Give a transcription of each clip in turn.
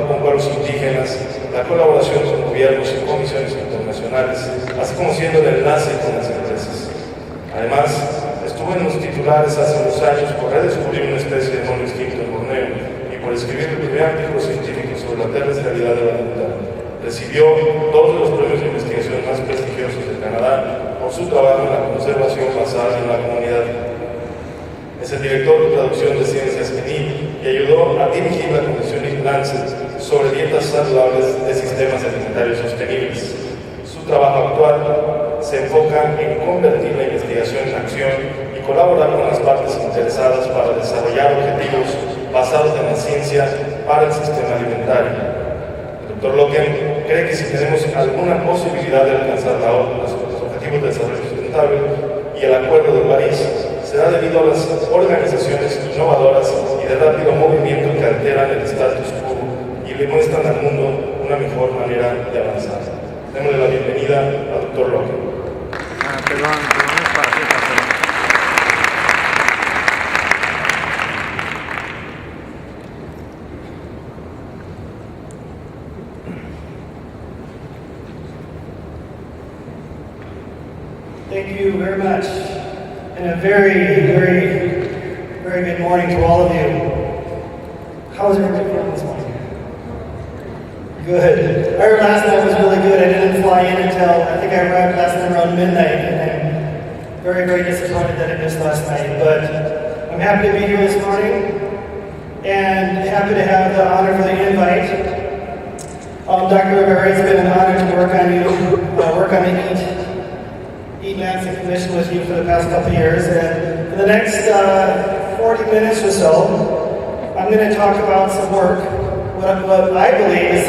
con pueblos indígenas, la colaboración con gobiernos y comisiones internacionales, así como siendo el enlace con las empresas. Además, estuvo en los titulares hace unos años por redescubrir una especie de mono extinto en Borneo y por escribir el primer artículo científico sobre la terrestrialidad de la Luna. Recibió dos de los premios de investigación más prestigiosos de Canadá por su trabajo en la conservación basada en la comunidad. Es el director de traducción de ciencias en y ayudó a dirigir la Comisión Lancet sobre dietas saludables de sistemas alimentarios sostenibles. Su trabajo actual se enfoca en convertir la investigación en acción y colaborar con las partes interesadas para desarrollar objetivos basados en la ciencia para el sistema alimentario. El Dr. Loken cree que si tenemos alguna posibilidad de alcanzar los objetivos de desarrollo sustentable y el Acuerdo de París, será debido a las organizaciones innovadoras y de rápido movimiento que alteran el status quo y le muestran al mundo una mejor manera de avanzar. Démosle la bienvenida al Dr. Loken. Perdón, es para ti, Thank you very much. And a very, very, very good morning to all of you. How was everybody feeling this morning? Good. Our last night was really good. I didn't fly in until, I think I arrived last night around midnight, and I'm very, very disappointed that I missed last night. But I'm happy to be here this morning, and happy to have the honor for the invite. Dr. Rivera, it's been an honor to work on the Eat Lancet Commission with you for the past couple of years, and for the next 40 minutes or so, I'm going to talk about some work, what I believe is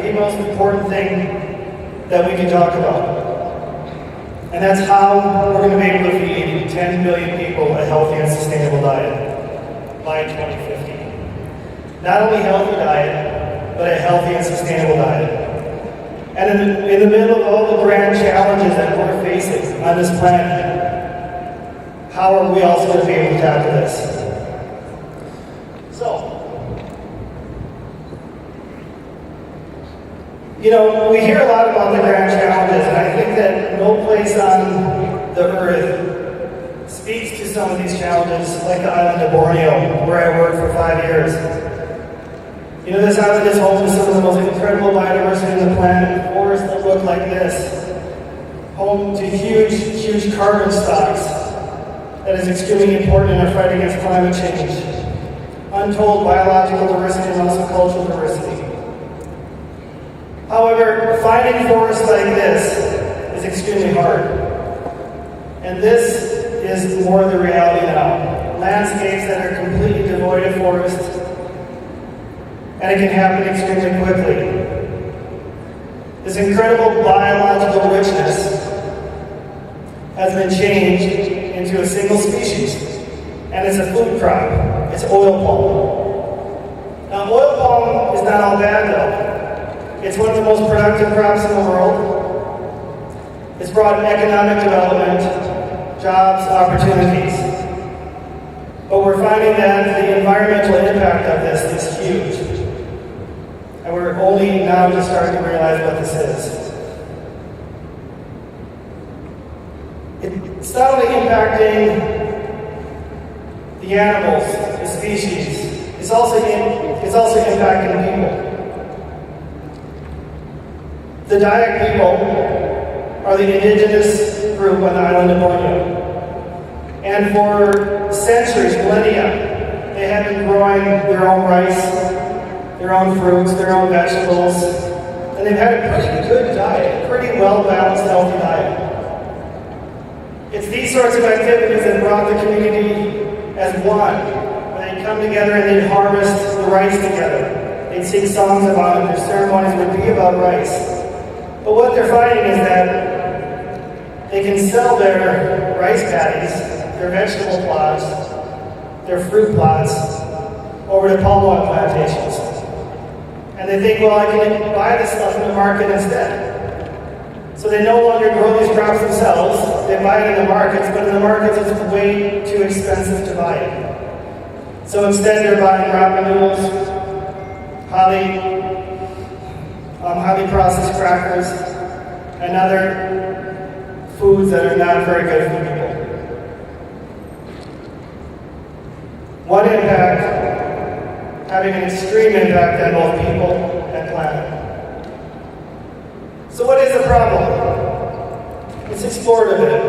the most important thing that we can talk about. And that's how we're going to be able to feed 10 billion people a healthy and sustainable diet by 2050. Not only a healthy diet, but a healthy and sustainable diet. And in the middle of all the grand challenges that we're facing on this planet, how are we also going to be able to tackle this? So, you know, we hear a lot about the grand challenges, and I think that no place on the earth speaks to some of these challenges like the island of Borneo, where I worked for 5 years. You know, this island is home to some of the most incredible biodiversity on the planet, forests that look like this, home to huge, huge carbon stocks that is extremely important in our fight against climate change, untold biological diversity and also cultural diversity. However, finding forests like this is extremely hard, and this is more the reality now. Landscapes that are completely devoid of forest, and it can happen extremely quickly. This incredible biological richness has been changed into a single species, and it's a food crop. It's oil palm. Now, oil palm is not all bad, though. It's one of the most productive crops in the world. It's brought economic development, jobs, opportunities. But we're finding that the environmental impact of this is huge. And we're only now just starting to realize what this is. It's not only impacting the animals, the species, it's also impacting people. The Dayak people are the indigenous group on the island of Borneo. And for centuries, millennia, they have been growing their own rice, their own fruits, their own vegetables, and they've had a pretty good diet, a pretty well-balanced, healthy diet. It's these sorts of activities that brought the community as one. When they'd come together and they'd harvest the rice together. They'd sing songs about it, their ceremonies would be about rice. But what they're finding is that they can sell their rice paddies, their vegetable plots, their fruit plots, over to palm oil plantations. And they think, well, I can buy this stuff in the market instead. So they no longer grow these crops themselves, they buy it in the markets, but in the markets it's way too expensive to buy it. So instead they're buying ramen noodles, holly, highly processed crackers, and other foods that are not very good for people. One impact having an extreme impact on both people and planet. So what is the problem? Let's explore it a bit.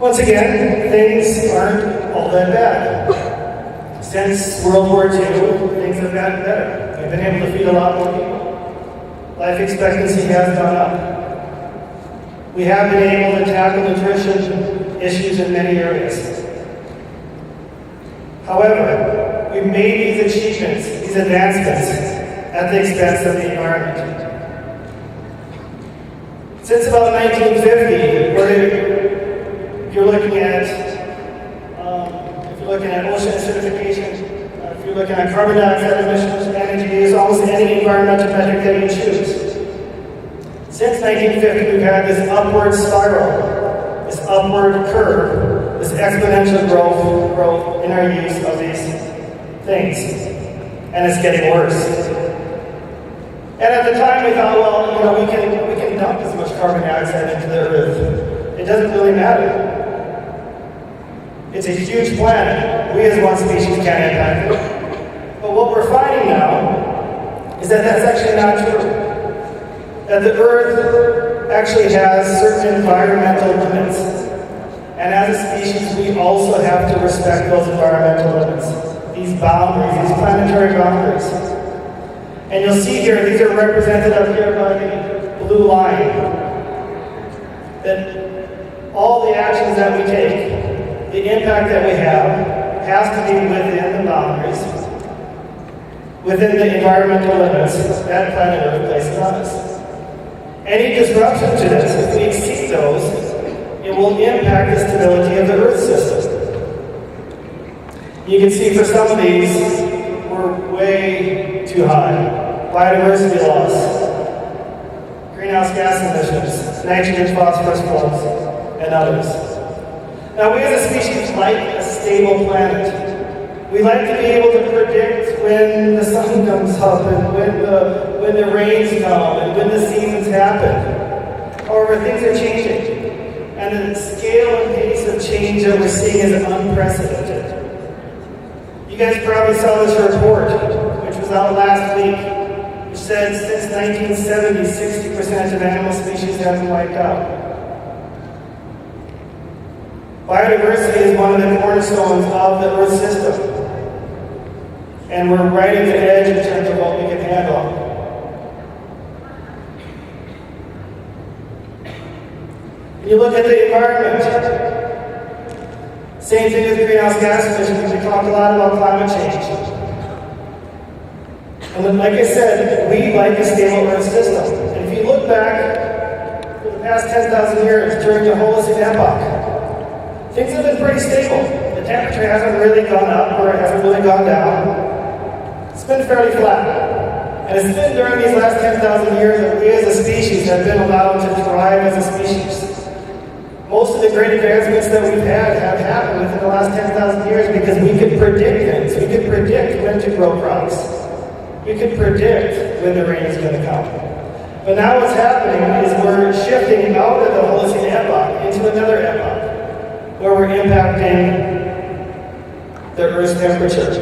Once again, things aren't all that bad. Since World War II, things have gotten better. We've been able to feed a lot more people. Life expectancy has gone up. We have been able to tackle nutrition issues in many areas. However, we've made these achievements, these advancements, at the expense of the environment. Since about 1950, if you're looking at ocean acidification, if you're looking at carbon dioxide emissions, energy use, almost any environmental metric that you choose. Since 1950, we've had this upward spiral, this upward curve, this exponential growth in our use of these things. And it's getting worse. And at the time we thought, well, we can dump as much carbon dioxide into the earth. It doesn't really matter. It's a huge planet. We as one species can't impact it. But what we're finding now is that that's actually not true. That the earth actually has certain environmental limits. And as a species, we also have to respect those environmental limits. These boundaries, these planetary boundaries. And you'll see here, these are represented up here by the blue line. That all the actions that we take, the impact that we have, has to be within the boundaries, within the environmental limits that planet Earth places on us. Any disruption to this, if we exceed those, it will impact the stability of the Earth system. You can see for some of these, we're way too high. Biodiversity loss, greenhouse gas emissions, nitrogen, phosphorus flows, and others. Now, we as a species like a stable planet. We like to be able to predict when the sun comes up and when the rains come and when the seasons happen. However, things are changing. And the scale and pace of change that we're seeing is unprecedented. You guys probably saw this report, which was out last week, which said since 1970, 60% of animal species have been wiped out. Biodiversity is one of the cornerstones of the Earth system. And we're right at the edge in terms of what we can handle. You look at the environment. Same thing with greenhouse gas emissions. We talked a lot about climate change. And like I said, we like a stable Earth system. And if you look back for the past 10,000 years during the Holocene epoch, things have been pretty stable. The temperature hasn't really gone up or it hasn't really gone down. It's been fairly flat. And it's been during these last 10,000 years that we as a species have been allowed to thrive as a species. Most of the great advancements that we've had have happened within the last 10,000 years because we could predict things. We could predict when to grow crops. We could predict when the rain is going to come. But now what's happening is we're shifting out of the Holocene epoch into another epoch, where we're impacting the Earth's temperature.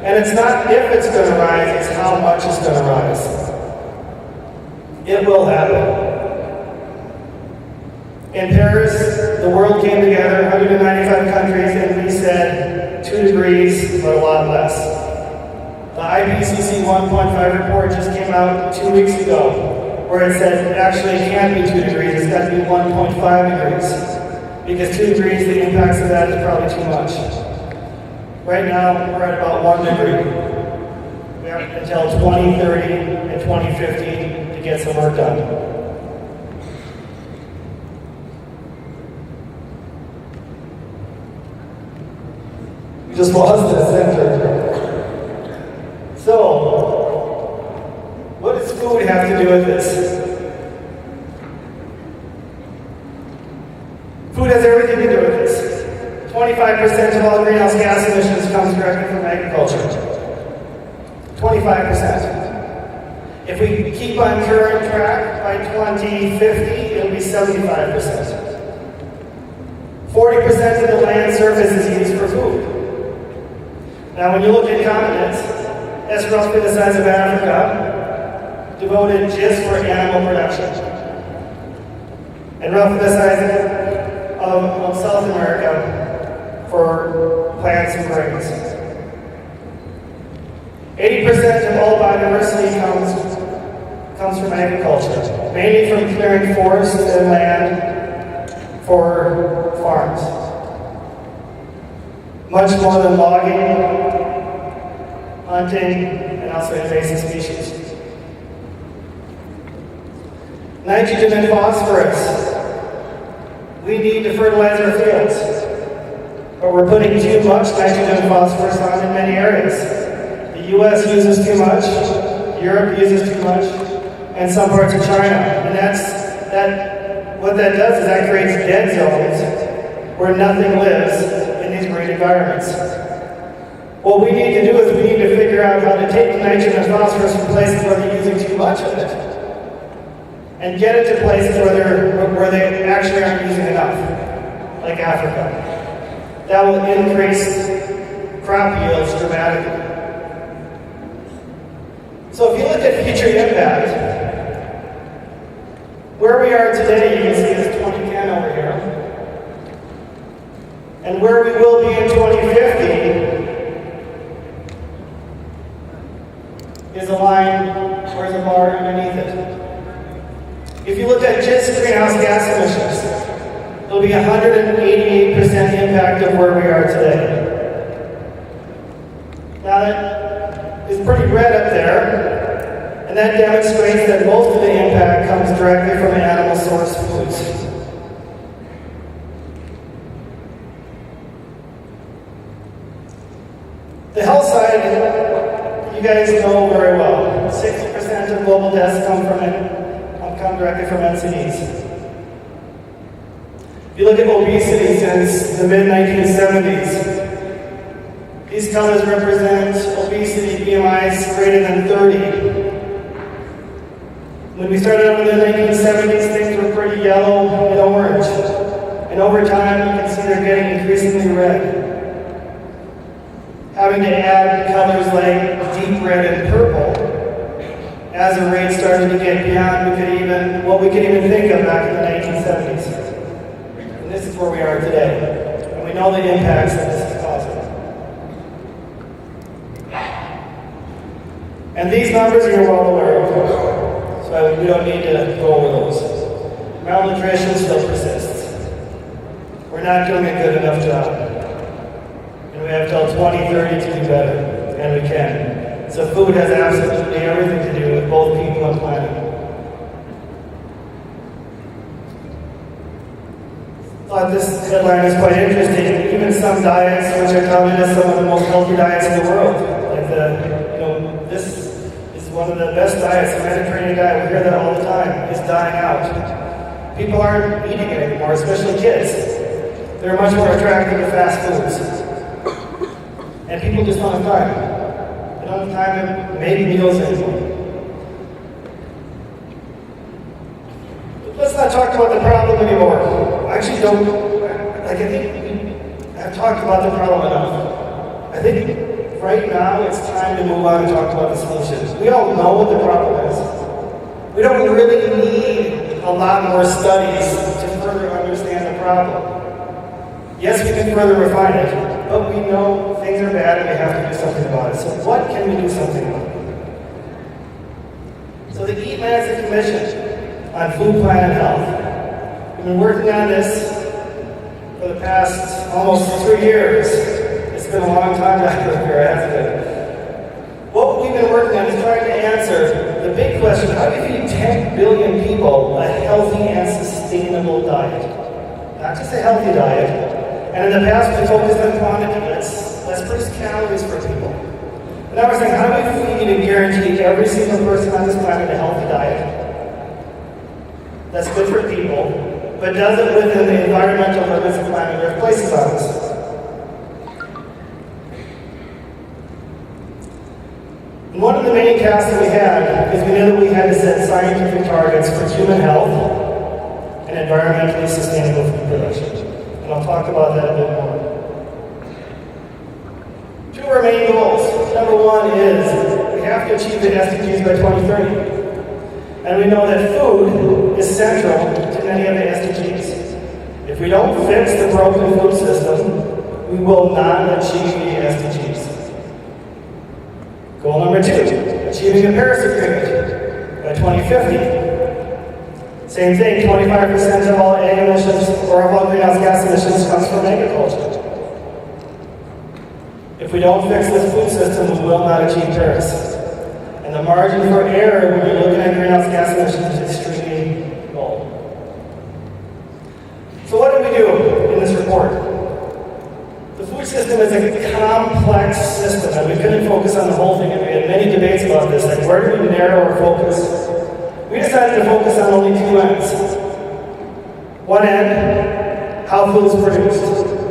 And it's not if it's going to rise, it's how much it's going to rise. It will happen. In Paris, the world came together, 195 countries, and we said 2 degrees, but a lot less. The IPCC 1.5 report just came out 2 weeks ago, where it said actually it can't be 2 degrees, it's got to be 1.5 degrees. Because 2 degrees, the impacts of that is probably too much. Right now, we're at about 1 degree. We have until 2030 and 2050 to get some work done. We just lost the center. So, what does food have to do with this? Food has everything to do with this. 25% of all greenhouse gas emissions comes directly from agriculture. 25%. If we keep on current track, by 2050, it'll be 75%. 40% of the land surface is used for food. Now, when you look at continents, that's roughly the size of Africa, devoted just for animal production. And roughly the size of South America for plants and grains. 80% of all biodiversity comes from agriculture, mainly from clearing forests and land for farms. Much more than logging, hunting, and also invasive species. Nitrogen and phosphorus. We need to fertilize our fields, but we're putting too much nitrogen and phosphorus on in many areas. The US uses too much, Europe uses too much, and some parts of China. And what that does is that creates dead zones where nothing lives in these green environments. What we need to do is we need to figure out how to take the nitrogen and phosphorus from places where they're using too much of it and get it to places where they actually aren't using enough, like Africa. That will increase crop yields dramatically. So if you look at future impact, where we are today, you can see this 2010 over here, and where we will be in 2050 is a line, where's a bar underneath it. If you look at just greenhouse gas emissions, it'll be 188% impact of where we are today. Now that is pretty red up there, and that demonstrates that most of the impact comes directly from animal source foods. The health side, you guys know very well. 60% of global deaths come directly from NCDs. If you look at obesity since the mid-1970s, these colors represent obesity BMIs greater than 30. When we started out in the 1970s, things were pretty yellow and orange. And over time, you can see they're getting increasingly red. Having to add colors like deep red and purple as the rate started to get beyond what we could even think of back in the 1970s. And this is where we are today. And we know the impacts that this is causing. And these numbers you're well aware of, so we don't need to go over those. Malnutrition still persists. We're not doing a good enough job. And we have till 2030 to do better, and we can. So food has absolutely everything to do with both people and planet. I thought this headline is quite interesting. Even some diets, which are counted as some of the most healthy diets in the world, like this is one of the best diets, the Mediterranean diet. We hear that all the time. It's dying out. People aren't eating it anymore, especially kids. They're much more attracted to fast foods, and people just don't have time. They don't have time to make meals anymore. Let's not talk about the problem anymore. I actually don't, I think I've talked about the problem enough. I think right now it's time to move on and talk about the solutions. We all know what the problem is. We don't really need a lot more studies to further understand the problem. Yes, we can further refine it, but we know things are bad and we have to do something about it. So what can we do something about? So the Eat Management Commission on Food, Planet, and Health. We've been working on this for the past almost 3 years. It's been a long time back here, hasn't it? What we've been working on is trying to answer the big question: how do you feed 10 billion people a healthy and sustainable diet? Not just a healthy diet. And in the past, we focused on quantity. Let's produce calories for people. And now we're saying, how do we feed and guarantee every single person on this planet a healthy diet that's good for people, but does it within the environmental limits the planet Earth places on us? And one of the main tasks that we had is we knew that we had to set scientific targets for human health and environmentally sustainable food production. And I'll talk about that a bit more. Two of our main goals. Number one is we have to achieve the SDGs by 2030. And we know that food is central to many of the SDGs. If we don't fix the broken food system, we will not achieve the SDGs. Goal number two, achieving the Paris Agreement by 2050. Same thing, 25% of all ag emissions or of all greenhouse gas emissions comes from agriculture. If we don't fix this food system, we will not achieve Paris. And the margin for error when you're looking at greenhouse gas emissions is extremely low. So what did we do in this report? The food system is a complex system, and we couldn't focus on the whole thing. And we had many debates about this, like where do we narrow our focus? We decided to focus on only two ends. One end, how food is produced,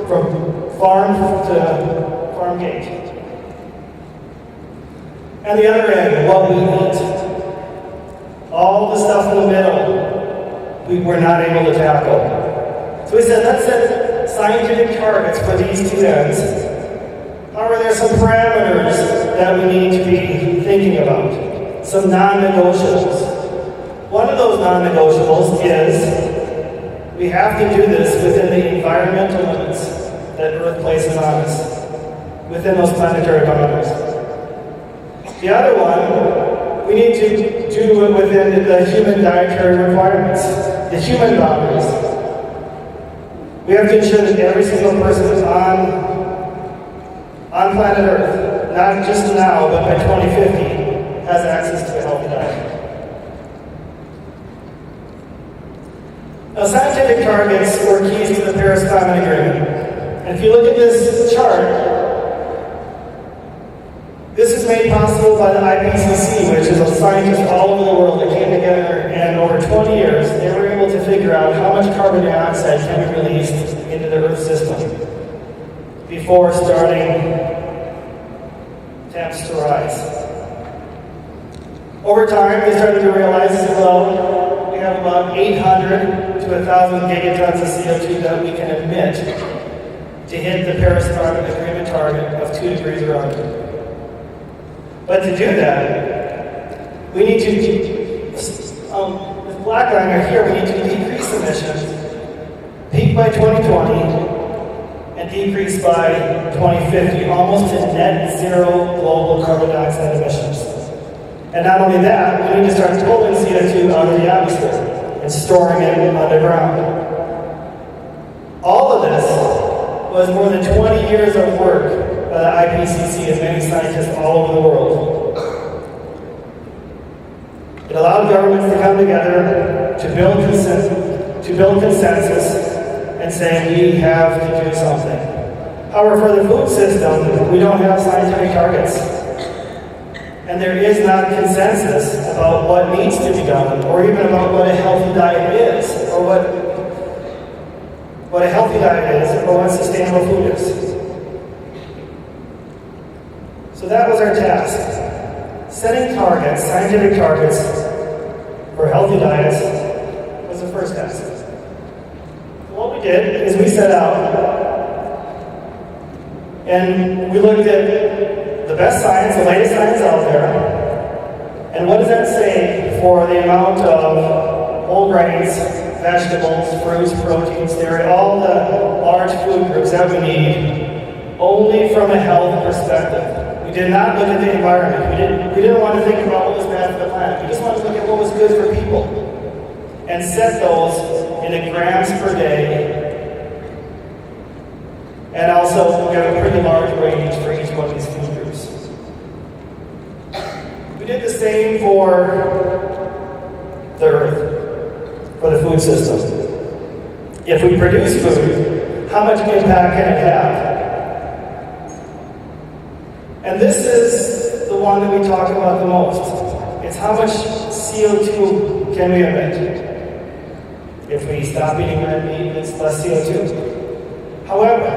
from farm to farm gate. And the other end, what we eat. All the stuff in the middle, we were not able to tackle. So we said, let's set scientific targets for these two ends. However, there are some parameters that we need to be thinking about, some non-negotiables. One of those non-negotiables is we have to do this within the environmental limits that Earth places on us, within those planetary boundaries. The other one, we need to do it within the human dietary requirements, the human boundaries. We have to ensure that every single person on planet Earth, not just now, but by 2050, has access to a healthy diet. Now, scientific targets were keys to the Paris Climate Agreement. And if you look at this chart, this is made possible by the IPCC, which is a scientists all over the world that came together, and over 20 years, they were able to figure out how much carbon dioxide can be released into the Earth system before starting temps to rise. Over time, they started to realize, well, we have about 800 to 1,000 gigatons of CO2 that we can emit to hit the Paris Climate Agreement target of 2 degrees or under. But to do that, we need to, this black line right here, we need to decrease emissions, peak by 2020, and decrease by 2050, almost to net zero global carbon dioxide emissions. And not only that, we need to start pulling CO2 out of the atmosphere and storing it underground. All of this was more than 20 years of work by the IPCC and many scientists all over the world. It allowed governments to come together to build consensus and say we have to do something. However, for the food system, we don't have scientific targets. And there is not consensus about what needs to be done, or even about what a healthy diet is, or what a healthy diet is, or what sustainable food is. So that was our task. Setting targets, scientific targets, for healthy diets was the first task. What we did is we set out and we looked at the best science, the latest science out there, and what does that say for the amount of whole grains, vegetables, fruits, proteins, dairy, all the large food groups that we need, only from a health perspective. We did not look at the environment. We didn't want to think about what was bad for the planet. We just wanted to look at what was good for people and set those in grams per day. And also, we have a pretty large range for each one of these food groups. We did the same for the Earth, for the food system. If we produce food, how much impact can it have? And this is the one that we talk about the most. It's how much CO2 can we emit. If we stop eating red meat, it's less CO2. However,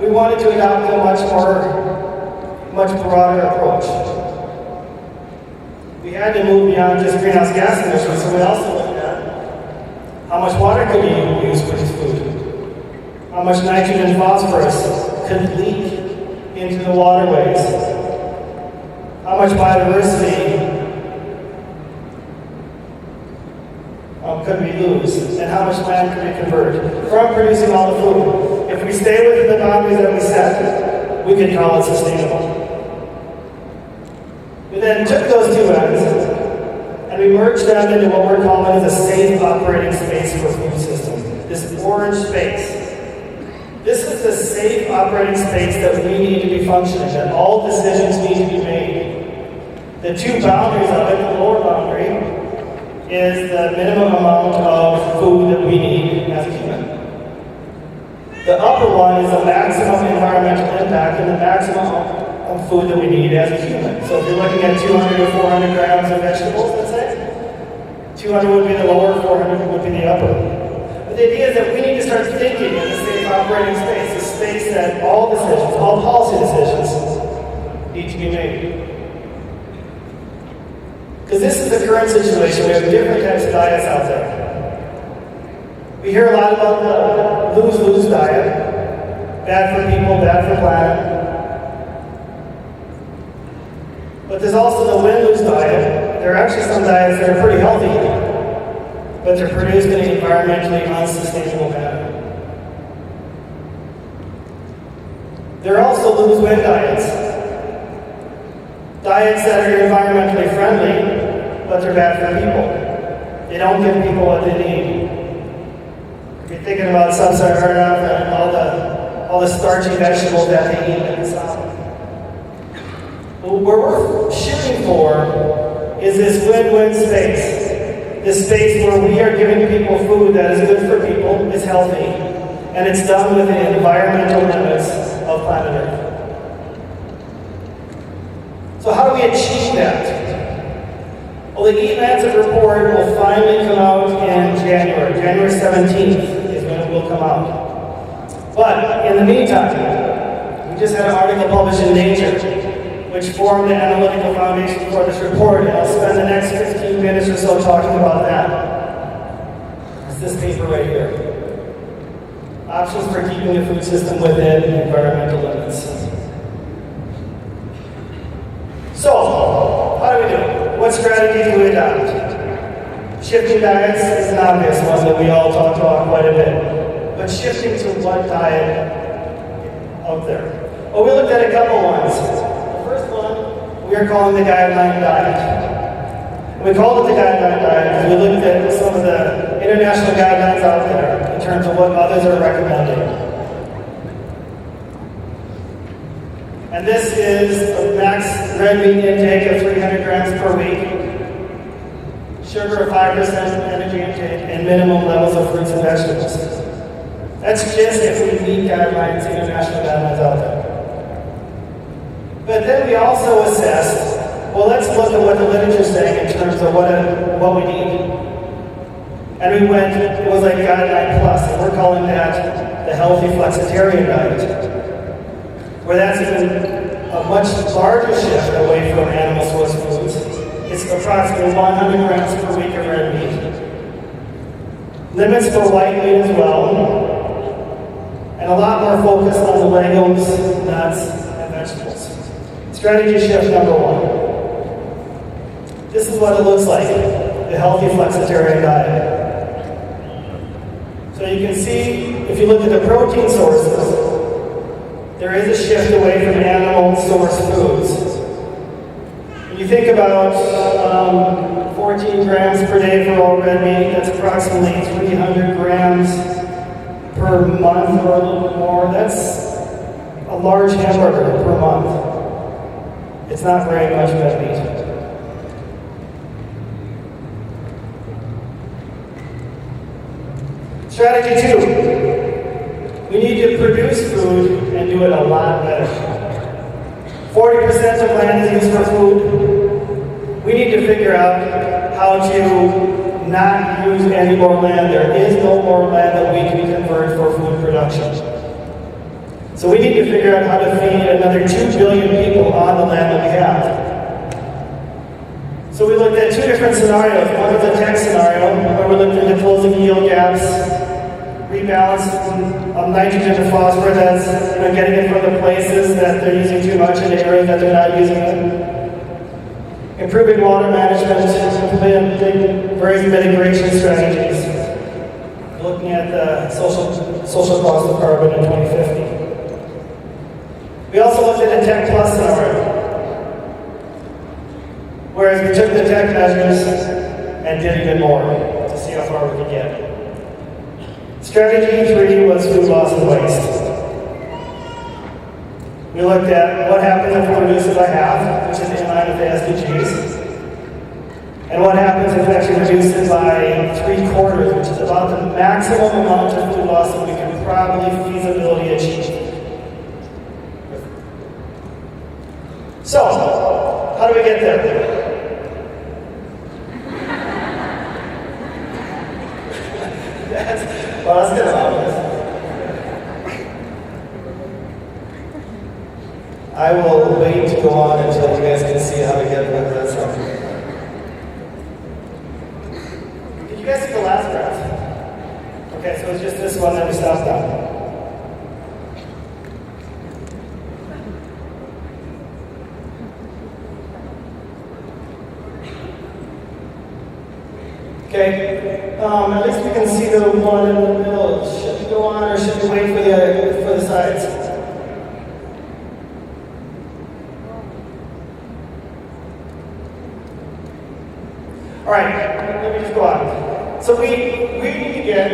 we wanted to adopt a much broader approach. we had to move beyond just greenhouse gas emissions, so we also looked at how much water could you use for this food, how much nitrogen and phosphorus could leak into the waterways, how much biodiversity could we lose, and how much land could we convert from producing all the food. If we stay within the boundaries that we set, we could call it sustainable. We then took those two ends and we merged them into what we're calling a safe operating space for food systems. This orange space. This is the safe operating space that we need to be functioning, that all decisions need to be made. The two boundaries of it, the lower boundary, is the minimum amount of food that we need as a human. The upper one is the maximum environmental impact and the maximum of food that we need as a human. So if you're looking at 200 to 400 grams of vegetables, let's say, 200 would be the lower, 400 would be the upper. But the idea is that we need to start thinking in a safe operating space, a space that all decisions, all policy decisions need to be made. Because this is the current situation. We have different types of diets out there. We hear a lot about the lose-lose diet. Bad for people, bad for planet. But there's also the win-lose diet. There are actually some diets that are pretty healthy, but they're produced in an environmentally unsustainable manner. There are also lose-win diets. Diets that are environmentally friendly, but they're bad for people. They don't give people what they need. If you're thinking about sub-Saharan Africa and all the starchy vegetables that they eat in the south. Well, what we're shooting for is this win-win space. This space where we are giving people food that is good for people, is healthy, and it's done within environmental limits of planet Earth. So how do we achieve that? Well, the Eat Lancet report will finally come out in January. January 17th is when it will come out. But in the meantime, we just had an article published in Nature, which formed the analytical foundation for this report, and I'll spend the next 15 minutes or so talking about that. It's this paper right here. Options for keeping the food system within environmental limits. So, how do we do it? What strategy do we adopt? Shifting diets is an obvious one that we all talk about quite a bit. But shifting to what diet out there? Well, we looked at a couple ones. The first one, we are calling the guideline diet. And we called it the guideline diet because we looked at some of the international guidelines out there in terms of what others are recommending. And this is a max red meat intake of 300 grams per week, sugar of 5% energy intake, and minimum levels of fruits and vegetables. That's just if we meet guidelines, international guidelines out there. But then we also assessed, well, let's look at what the literature is saying in terms of what we need. And we went, it was like guideline plus, and we're calling that the healthy flexitarian diet, where that's even a much larger shift away from animal source foods. It's approximately 100 grams per week of red meat. Limits for white meat as well, and a lot more focus on the legumes, nuts, and vegetables. Strategy shift number one. This is what it looks like, the healthy flexitarian diet. So you can see, if you look at the protein sources, there is a shift away from animal source foods. When you think about 14 grams per day for all red meat, that's approximately 300 grams per month or a little bit more. That's a large hamburger per month. It's not very much red meat. Strategy two. We need to produce food and do it a lot better. 40% of land is used for food. We need to figure out how to not use any more land. There is no more land that we can convert for food production. So we need to figure out how to feed another 2 billion people on the land that we have. So we looked at two different scenarios. One was a tech scenario, where we looked into closing yield gaps, rebalance of nitrogen to phosphorus as getting it from the places that they're using too much into areas that they're not using it. Improving water management, implementing various mitigation strategies. Looking at the social cost of carbon in 2050. We also looked at a Tech Plus scenario, whereas we took the tech measures and did even more to see how far we could get. Strategy 3 was food loss and waste. We looked at what happens if we reduce it by half, which is in line with the SDGs, and what happens if we actually reduce it by 3/4, which is about the maximum amount of food loss that we can probably feasibility achieve. So, how do we get there? Well, that's kind of obvious. I will wait to go on until you guys can see how to get where that's from. Did you guys see the last graph? Okay, so it's just this one that we stopped on. Okay, at least we can see the one in the middle. Should we go on or should we wait for the sides? All right, let me just go on. So we need to get.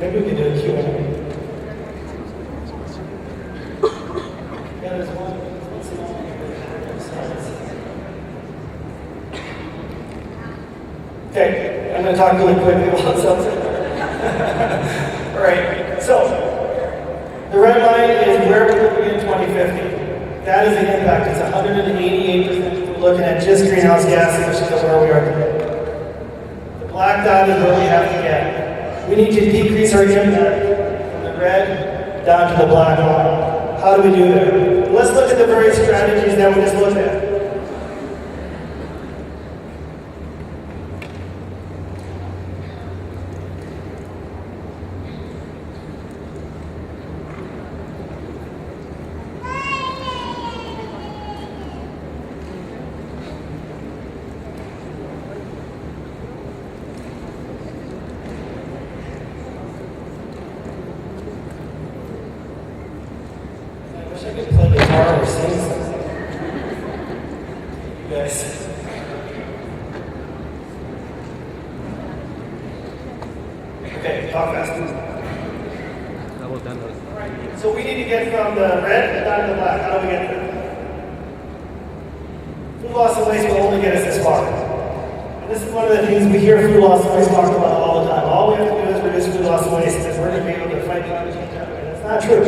Maybe we can do a Q&A. Yeah, there's one. Okay, I'm going to talk really quickly about something. All right, so the red line is where we're going to be in 2050. That is the impact. It's 188%. We're looking at just greenhouse gas emissions of where we are today. The black dot is where we have to get. We need to decrease our impact from the red down to the black line. How do we do that? Let's look at the various strategies that we just looked at. I could play guitar or sing something. You guys. Okay, talk fast. Alright, so we need to get from the red down to the black. How do we get there? Food loss and waste will only get us this far. And this is one of the things we hear food loss and waste talked about all the time. All we have to do is reduce food loss and waste, because we're going to be able to fight climate change. That's not true.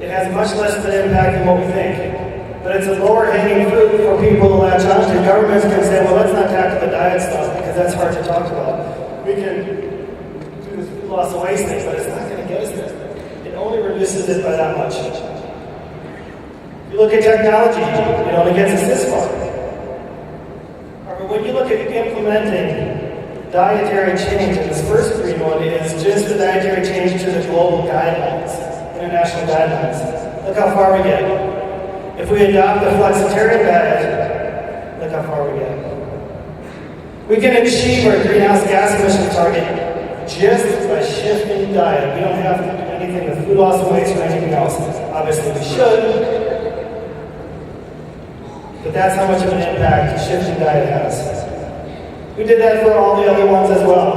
It has much less of an impact than what we think. But it's a lower hanging fruit for people to latch onto. Governments can say, well, let's not tackle the diet stuff because that's hard to talk about. We can do this food loss and waste thing, but it's not going to get us there. It only reduces it by that much. If you look at technology, it only gets us this far. But when you look at implementing dietary change, and this first green one is just the dietary change to the global guidelines. International guidelines. Look how far we get. If we adopt the flexitarian diet, look how far we get. We can achieve our greenhouse gas emission target just by shifting diet. We don't have to do anything with food loss and waste or anything else. Obviously we should, but that's how much of an impact shifting diet has. We did that for all the other ones as well.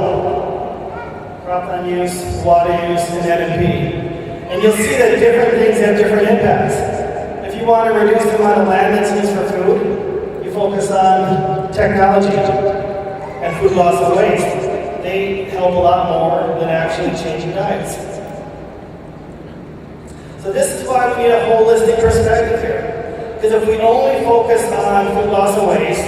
Cropland use, water use, and NMP. And you'll see that different things have different impacts. If you want to reduce the amount of land that's used for food, you focus on technology and food loss and waste. They help a lot more than actually changing diets. So this is why we need a holistic perspective here. Because if we only focus on food loss and waste,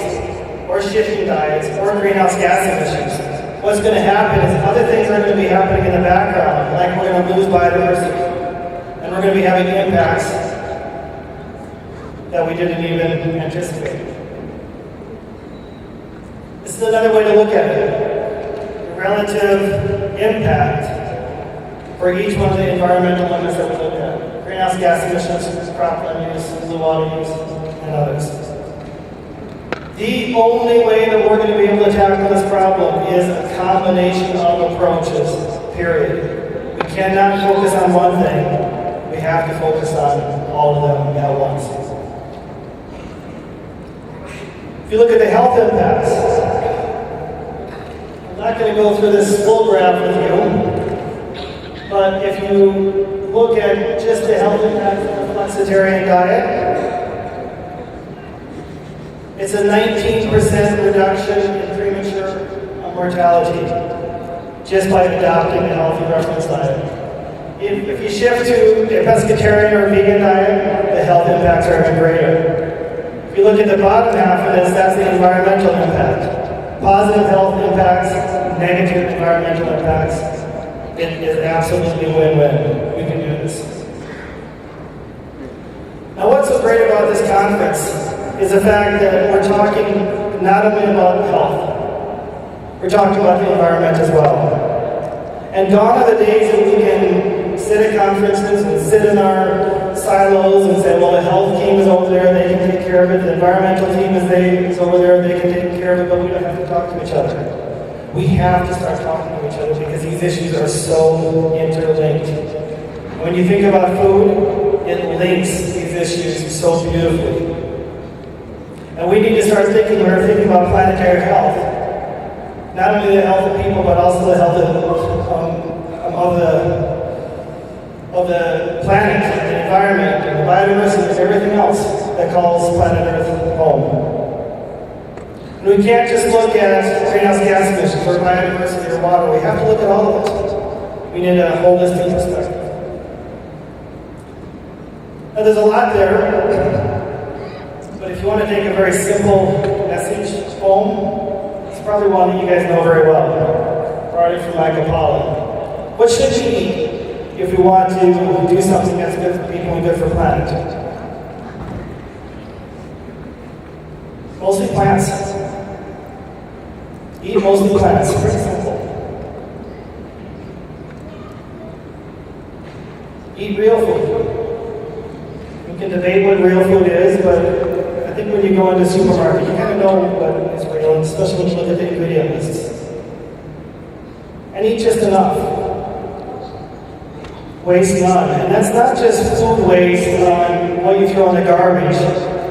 or shifting diets, or greenhouse gas emissions, what's going to happen is other things are going to be happening in the background, like we're going to lose biodiversity, and we're going to be having impacts that we didn't even anticipate. This is another way to look at it. The relative impact for each one of the environmental limits that we looked at. Greenhouse gas emissions, cropland use, blue water use, and others. The only way that we're going to be able to tackle this problem is a combination of approaches, period. We cannot focus on one thing. We have to focus on all of them at once. If you look at the health impacts, I'm not going to go through this full graph with you, but if you look at just the health impacts of a flexitarian diet, it's a 19% reduction in premature mortality just by adopting a healthy reference diet. If you shift to a pescatarian or a vegan diet, the health impacts are even greater. If you look at the bottom half of this, that's the environmental impact. Positive health impacts, negative environmental impacts. It is absolutely win-win. We can do this. Now, what's so great about this conference is the fact that we're talking not only about health, we're talking about the environment as well. And gone are the days that we can sit at conferences and sit in our silos and say, well, the health team is over there, they can take care of it, the environmental team is over there, they can take care of it, but we don't have to talk to each other. We have to start talking to each other because these issues are so interlinked. When you think about food, it links these issues so beautifully. And we need to start thinking, when we're thinking about planetary health, not only the health of people, but also the health of the planet, and the environment, and the biodiversity, and everything else that calls planet Earth home. And we can't just look at greenhouse gas emissions or biodiversity or water. We have to look at all of it. We need a holistic perspective. Now, there's a lot there, but if you want to take a very simple message home, it's probably one that you guys know very well. Probably from Michael Pollan. What should we eat if we want to do something that's good for people and good for planet? Mostly plants. Eat mostly plants. Pretty simple. Eat real food. We can debate what real food is, but I think when you go into the supermarket, you kind of know what is real, especially when you look at the ingredient lists. And eat just enough. Waste none. And that's not just food waste on what you throw in the garbage.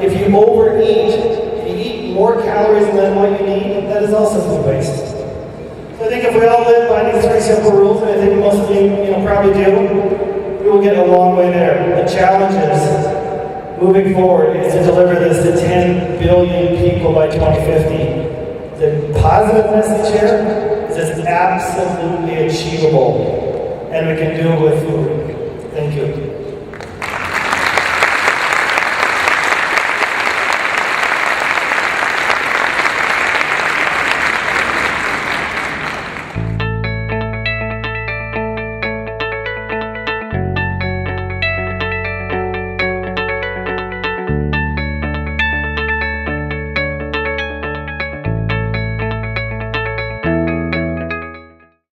If you overeat, if you eat more calories than what you need, that is also food waste. So I think if we all live by these three simple rules, and I think most of you probably do, we will get a long way there. The challenge is, moving forward, is to deliver this to 10 billion people by 2050. The positive message here is it's absolutely achievable, and we can do it with food.